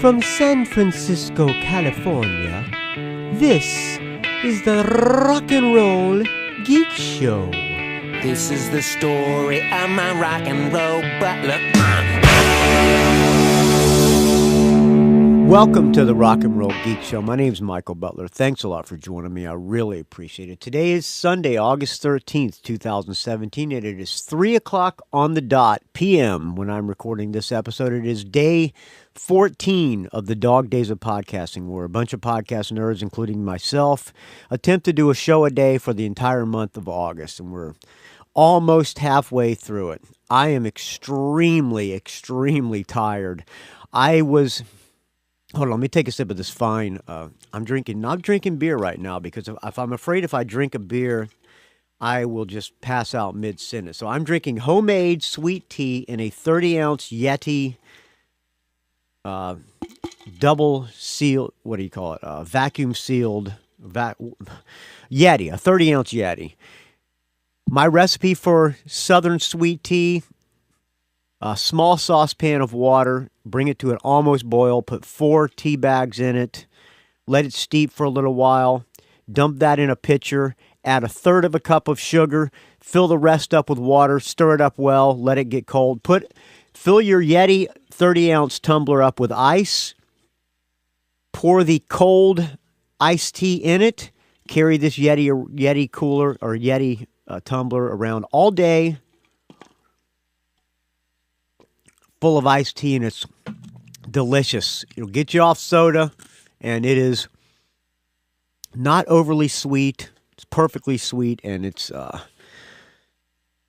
From San Francisco, California, this is the Rock and Roll Geek Show. This is the story of my rock and roll butler. Welcome to the Rock and Roll Geek Show. My name's Michael Butler. Thanks a lot for joining me. I really appreciate it. Today is Sunday, August 13th, 2017, and it is 3 o'clock on the dot p.m. when I'm recording this episode. It is day 14 of the dog days of podcasting, where a bunch of podcast nerds, including myself, attempt to do a show a day for the entire month of August, and we're almost halfway through it. I am extremely tired. Hold on, let me take a sip of this fine. I'm drinking beer right now because if I'm afraid if I drink a beer, I will just pass out mid-sentence. So I'm drinking homemade sweet tea in a 30-ounce Yeti double seal, what do you call it? Vacuum sealed Yeti, a 30-ounce Yeti. My recipe for Southern sweet tea: a small saucepan of water, bring it to an almost boil, put 4 tea bags in it, let it steep for a little while, dump that in a pitcher, add 1/3 of a cup of sugar, fill the rest up with water, stir it up well, let it get cold. Fill your Yeti 30-ounce tumbler up with ice, pour the cold iced tea in it, carry this Yeti cooler or Yeti tumbler around all day, full of iced tea, and it's delicious. It'll get you off soda, and it is not overly sweet. It's perfectly sweet, and it's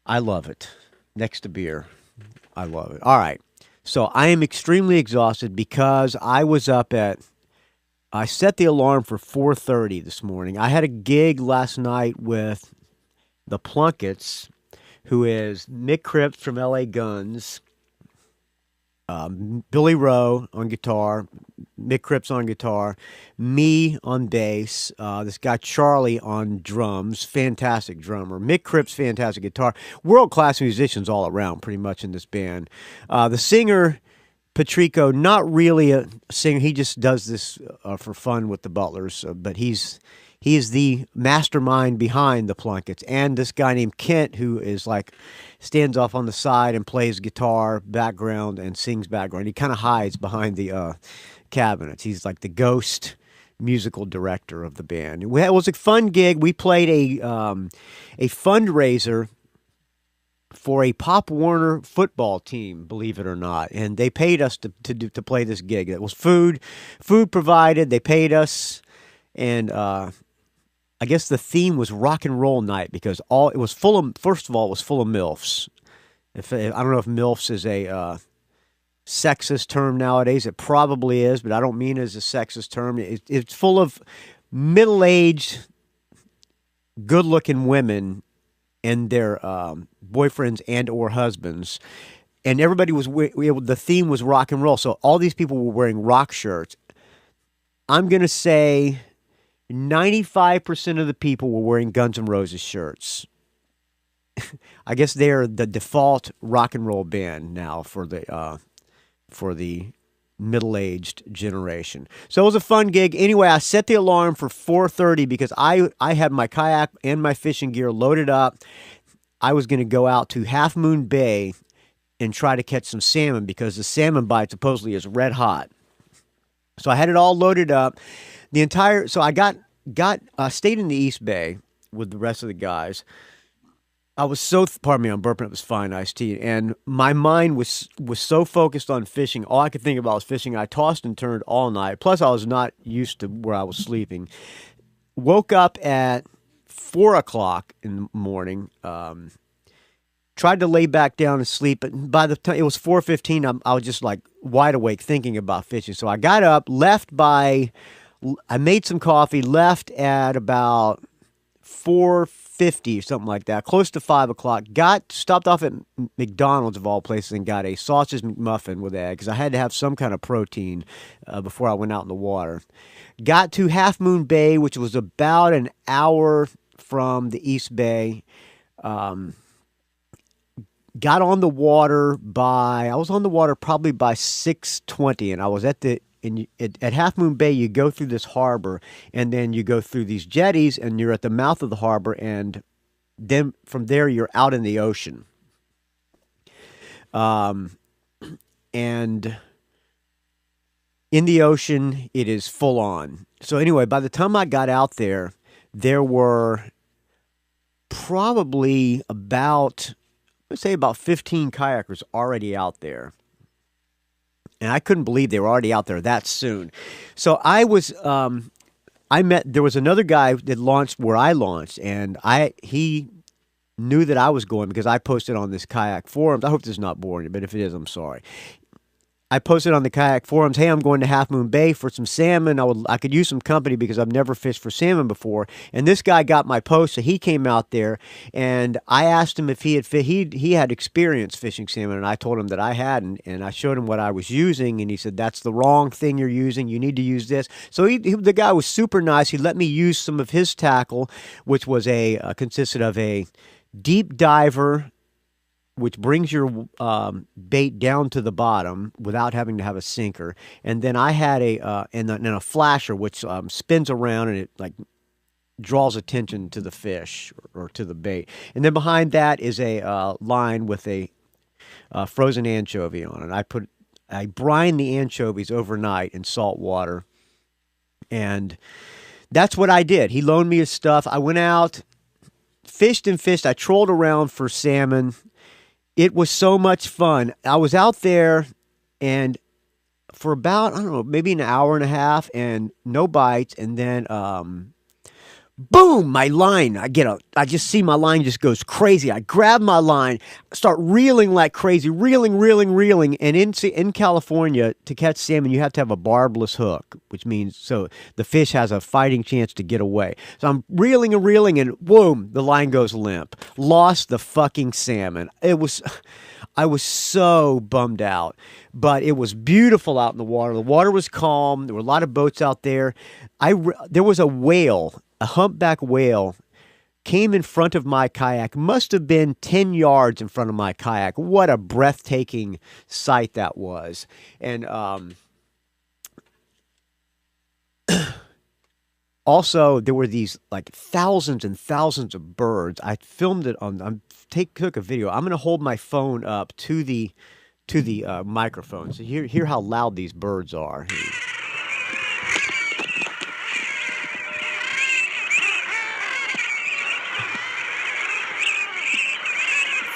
I love it. Next to beer, I love it. All right, so I am extremely exhausted because I set the alarm for 4:30 this morning. I had a gig last night with the Plunketts, who is Mick Cripps from LA Guns, Billy Rowe on guitar, Mick Cripps on guitar, me on bass, this guy Charlie on drums, fantastic drummer, Mick Cripps, fantastic guitar, world-class musicians all around pretty much in this band. The singer, Patrico, not really a singer, he just does this for fun with the Butlers, but he is the mastermind behind the Plunketts, and this guy named Kent, who is stands off on the side and plays guitar background and sings background. He kind of hides behind the cabinets. He's like the ghost musical director of the band. It was a fun gig. We played a fundraiser for a Pop Warner football team, believe it or not, and they paid us to play this gig. It was food provided. They paid us, and I guess the theme was rock and roll night because it was full of MILFs. I don't know if MILFs is a sexist term nowadays. It probably is, but I don't mean it as a sexist term. It's full of middle-aged, good-looking women and their boyfriends and or husbands. And everybody the theme was rock and roll. So all these people were wearing rock shirts. I'm going to say 95% of the people were wearing Guns N' Roses shirts. I guess they're the default rock and roll band now for the middle-aged generation. So it was a fun gig. Anyway, I set the alarm for 4:30 because I had my kayak and my fishing gear loaded up. I was going to go out to Half Moon Bay and try to catch some salmon because the salmon bite supposedly is red hot. So I had it all loaded up. So I stayed in the East Bay with the rest of the guys. I was pardon me, I'm burping up this fine iced tea, and my mind was so focused on fishing. All I could think about was fishing. I tossed and turned all night. Plus, I was not used to where I was sleeping. Woke up at 4 o'clock in the morning. Tried to lay back down and sleep, but by the time it was 4:15, I was just wide awake thinking about fishing. So I got up, I made some coffee, left at about 4:50 or something like that, close to 5 o'clock. Stopped off at McDonald's of all places and got a sausage McMuffin with egg because I had to have some kind of protein before I went out in the water. Got to Half Moon Bay, which was about an hour from the East Bay. Got on the water I was on the water probably by 6:20, and I was at the at Half Moon Bay, you go through this harbor, and then you go through these jetties, and you're at the mouth of the harbor, and then from there you're out in the ocean. And in the ocean, it is full on. So anyway, by the time I got out there, there were probably about, let's say, about 15 kayakers already out there. And I couldn't believe they were already out there that soon. So there was another guy that launched where I launched, and he knew that I was going because I posted on this kayak forums. I hope this is not boring, but if it is, I'm sorry. I posted on the kayak forums, hey, I'm going to Half Moon Bay for some salmon. I could use some company because I've never fished for salmon before. And this guy got my post, so he came out there, and I asked him if he had experience fishing salmon, and I told him that I hadn't, and I showed him what I was using, and he said, that's the wrong thing you're using. You need to use this. So the guy was super nice. He let me use some of his tackle, which was consisted of a deep diver, which brings your bait down to the bottom without having to have a sinker. And then I had and then a flasher, which spins around and it like draws attention to the fish or to the bait. And then behind that is a line with a frozen anchovy on it. I brine the anchovies overnight in salt water, and that's what I did. He loaned me his stuff. I went out, fished and fished. I trolled around for salmon. It was so much fun. I was out there and for about, I don't know, maybe an hour and a half and no bites. And then, boom, my line. I just see my line just goes crazy. I grab my line, start reeling like crazy, reeling. And in California, to catch salmon, you have to have a barbless hook, which means so the fish has a fighting chance to get away. So I'm reeling, and boom, the line goes limp. Lost the fucking salmon. I was so bummed out, but it was beautiful out in the water. The water was calm. There were a lot of boats out there. There was a whale. A humpback whale came in front of my kayak, must have been 10 yards in front of my kayak. What a breathtaking sight that was. And also, there were these like thousands and thousands of birds. I filmed it took a video. I'm going to hold my phone up to the microphone. So hear how loud these birds are.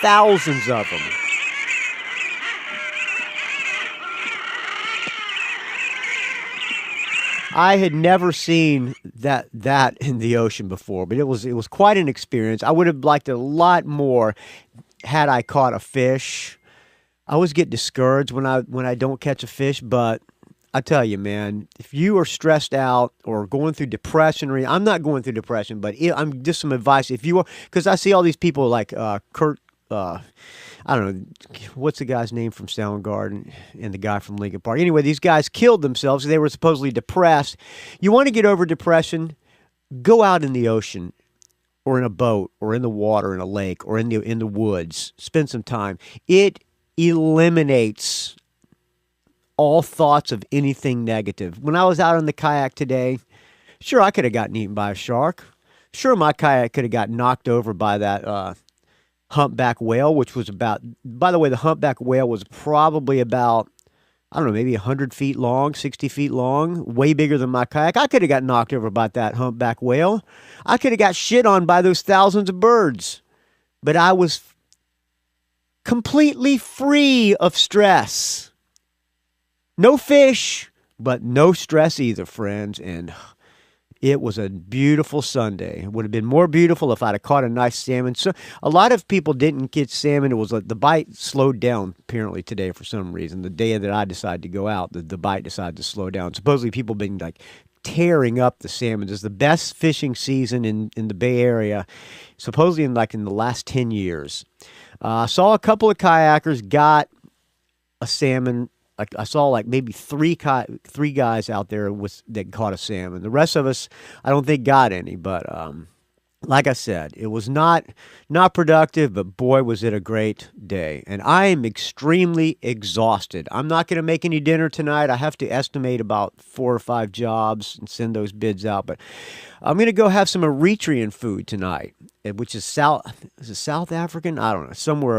Thousands of them. I had never seen that in the ocean before, but it was quite an experience. I would have liked it a lot more had I caught a fish. I always get discouraged when I don't catch a fish, but I tell you, man, if you are stressed out or going through depression, I'm not going through depression, but I'm just some advice. If you are, because I see all these people like Kurt. I don't know, what's the guy's name from Soundgarden and the guy from Linkin Park. Anyway, these guys killed themselves. They were supposedly depressed. You want to get over depression? Go out in the ocean or in a boat or in the water in a lake or in the woods. Spend some time. It eliminates all thoughts of anything negative. When I was out on the kayak today, sure, I could have gotten eaten by a shark. Sure, my kayak could have got knocked over by that humpback whale, which was about, by the way, the humpback whale was probably about, I don't know, maybe 100 feet long, 60 feet long, way bigger than my kayak. I could have got knocked over by that humpback whale. I could have got shit on by those thousands of birds. But I was completely free of stress. No fish, but no stress either, friends. And it was a beautiful Sunday. It would have been more beautiful if I'd have caught a nice salmon. So a lot of people didn't get salmon. It was like the bite slowed down apparently today for some reason. The day that I decided to go out, the bite decided to slow down. Supposedly people been like tearing up the salmon. It's the best fishing season in the Bay Area, supposedly in the last 10 years. I saw a couple of kayakers got a salmon. I saw like maybe three guys out there that caught a salmon. The rest of us, I don't think got any, but like I said, it was not productive, but boy, was it a great day. And I am extremely exhausted. I'm not going to make any dinner tonight. I have to estimate about 4 or 5 jobs and send those bids out. But I'm going to go have some Eritrean food tonight, which is South African? I don't know, somewhere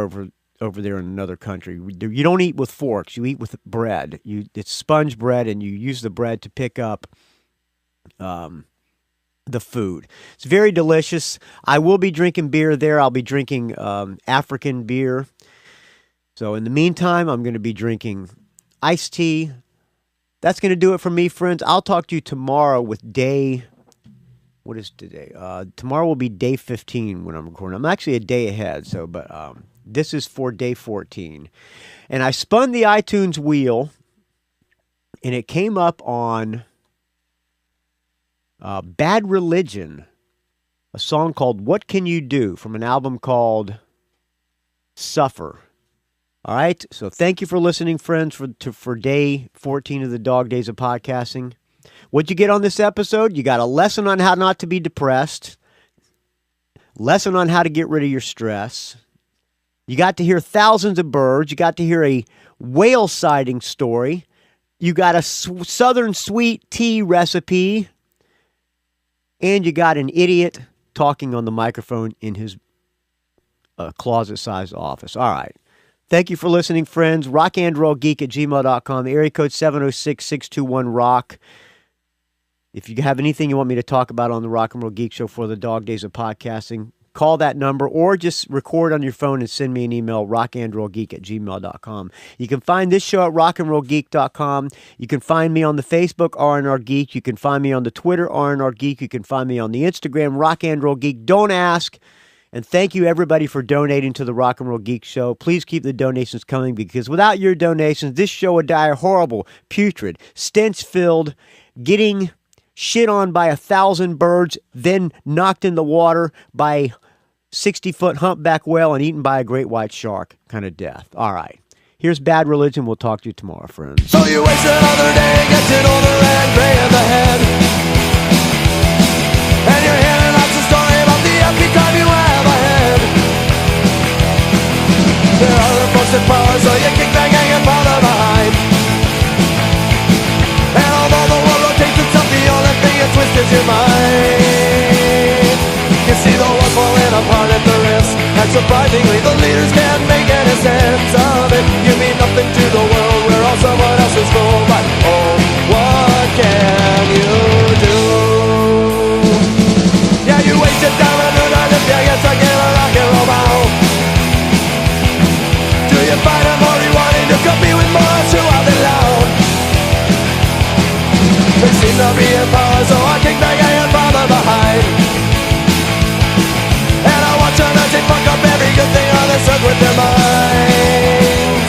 over there in another country. You don't eat with forks. You eat with bread. It's sponge bread, and you use the bread to pick up the food. It's very delicious. I will be drinking beer there. I'll be drinking African beer. So in the meantime, I'm going to be drinking iced tea. That's going to do it for me, friends. I'll talk to you tomorrow with what is today? Tomorrow will be day 15 when I'm recording. I'm actually a day ahead, but this is for day 14. And I spun the iTunes wheel, and it came up on Bad Religion, a song called What Can You Do from an album called Suffer. All right, so thank you for listening, friends, for day 14 of the Dog Days of Podcasting. What'd you get on this episode? You got a lesson on how not to be depressed, lesson on how to get rid of your stress. You got to hear thousands of birds. You got to hear a whale sighting story. You got a southern sweet tea recipe. And you got an idiot talking on the microphone in his closet-sized office. All right. Thank you for listening, friends. rockandrollgeek@gmail.com. Area code 706-621-ROCK. If you have anything you want me to talk about on the Rock and Roll Geek Show for the Dog Days of Podcasting, call that number or just record on your phone and send me an email, rockandrollgeek@gmail.com. You can find this show at rockandrollgeek.com. You can find me on the Facebook, R&R Geek. You can find me on the Twitter, R&R Geek. You can find me on the Instagram, Rock and Roll Geek. Don't ask. And thank you, everybody, for donating to the Rock and Roll Geek Show. Please keep the donations coming, because without your donations, this show would die a horrible, putrid, stench-filled, getting shit on by 1,000 birds, then knocked in the water by a 60-foot humpback whale and eaten by a great white shark kind of death. All right. Here's Bad Religion. We'll talk to you tomorrow, friends. So you waste another day getting older and gray in the head, and you're hearing lots of story about the happy time you have ahead. There are other folks in power, so you kick back and follow behind. And although the world rotates itself, the only thing it twists is your mind. You see the world falling apart at the risk, and surprisingly the leaders can't make any sense of it. You mean nothing to the world, we're all someone else's fool, but oh, what can you do? Yeah, you wasted time and noon on this, yeah, yes, I get a rock and roll bow. Do you find it more rewarding to compete with more who are the loud? They seem to be in power, so I kick back and follow behind. And I watch them as they fuck up every good thing on this earth with their minds.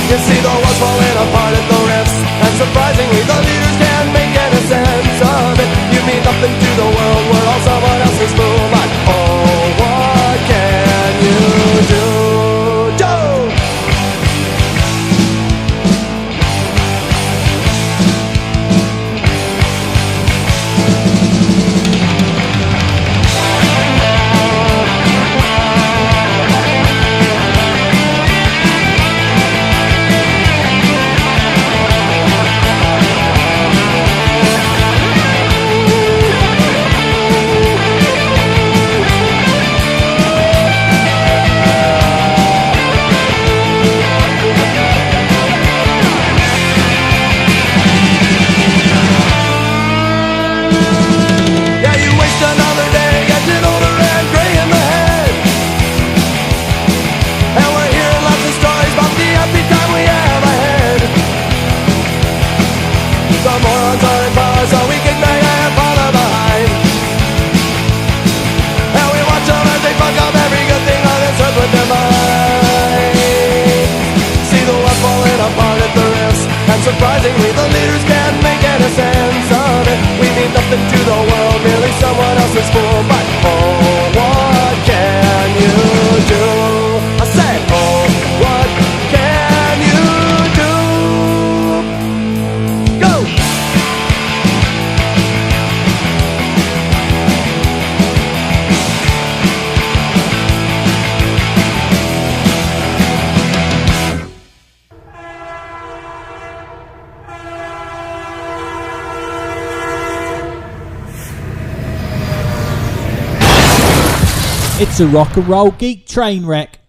You see the world's falling apart at the rifts, and surprisingly the leaders can't make any sense of it. You mean nothing to the world, we're all someone else's fool, but oh, what can you do? Joe! Surprisingly, the leaders can't make any sense of it. We mean nothing to the world, merely someone else's fool. But oh, what can you do? I say, oh, what can you do? Go! It's a rock and roll geek train wreck.